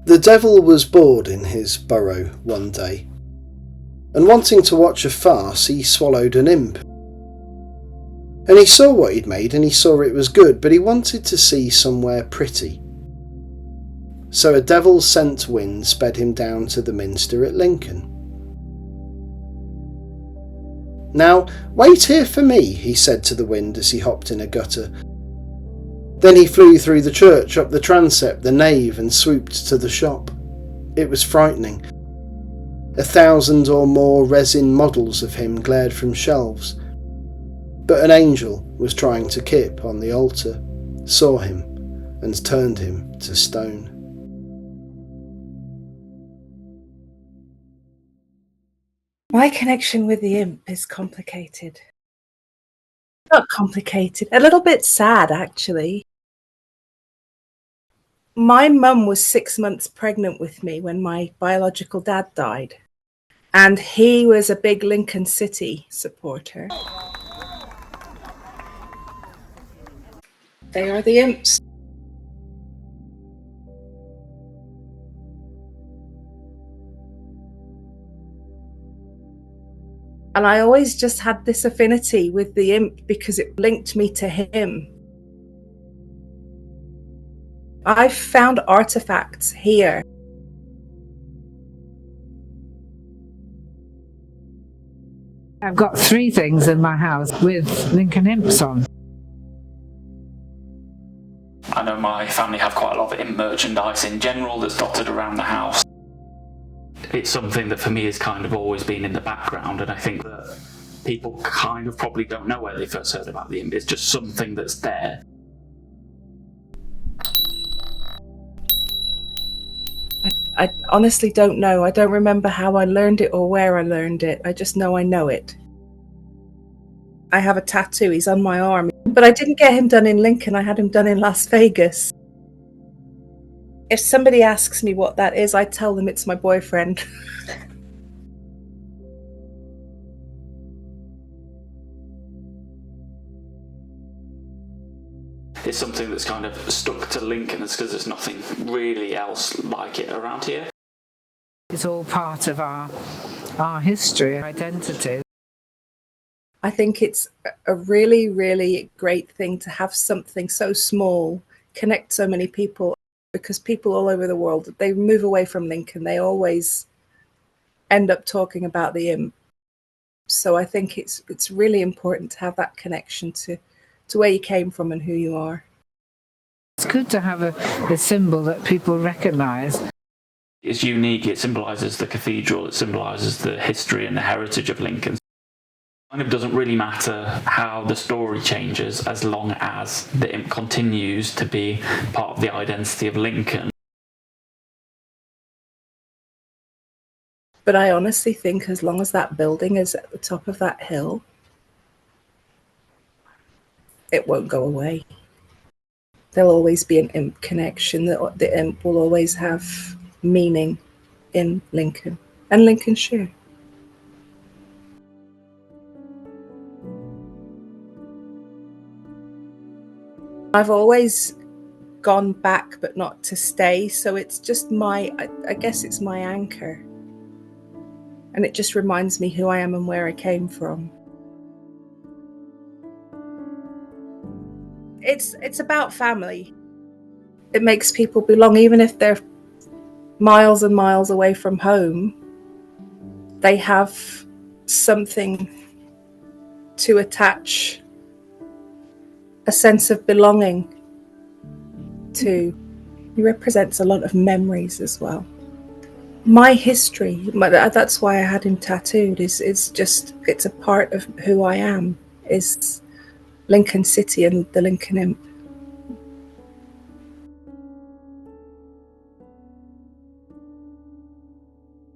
The devil was bored in his burrow one day, and wanting to watch a farce, he swallowed an imp. And he saw what he'd made, and he saw it was good, but he wanted to see somewhere pretty. So a devil-sent wind sped him down to the minster at Lincoln. "Now, wait here for me," he said to the wind as he hopped in a gutter. Then he flew through the church, up the transept, the nave, and swooped to the shop. It was frightening. 1,000 or more resin models of him glared from shelves. But an angel was trying to kip on the altar, saw him, and turned him to stone. My connection with the imp is complicated. Not complicated, a little bit sad, actually. My mum was 6 months pregnant with me when my biological dad died, and he was a big Lincoln City supporter. They are the imps. And I always just had this affinity with the imp because it linked me to him. I've found artifacts here. I've got 3 things in my house with Lincoln Imps on. I know my family have quite a lot of imp merchandise in general that's dotted around the house. It's something that for me has kind of always been in the background, and I think that people kind of probably don't know where they first heard about the imp. It's just something that's there. I honestly don't know. I don't remember how I learned it or where I learned it. I just know I know it. I have a tattoo. He's on my arm. But I didn't get him done in Lincoln. I had him done in Las Vegas. If somebody asks me what that is, I tell them it's my boyfriend. It's something that's kind of stuck to Lincoln because there's nothing really else like it around here. It's all part of our history and identity. I think it's a really, really great thing to have something so small connect so many people, because people all over the world, they move away from Lincoln, they always end up talking about the imp. So I think it's really important to have that connection to where you came from and who you are. It's good to have a symbol that people recognise. It's unique, it symbolises the cathedral, it symbolises the history and the heritage of Lincoln. It kind of doesn't really matter how the story changes as long as the imp continues to be part of the identity of Lincoln. But I honestly think as long as that building is at the top of that hill, it won't go away. There'll always be an imp connection. The imp will always have meaning in Lincoln and Lincolnshire. I've always gone back, but not to stay. So it's just I guess it's my anchor. And it just reminds me who I am and where I came from. It's about family. It makes people belong, even if they're miles and miles away from home. They have something to attach a sense of belonging to. He represents a lot of memories as well. My history, that's why I had him tattooed, it's a part of who I am, is Lincoln City and the Lincoln Imp.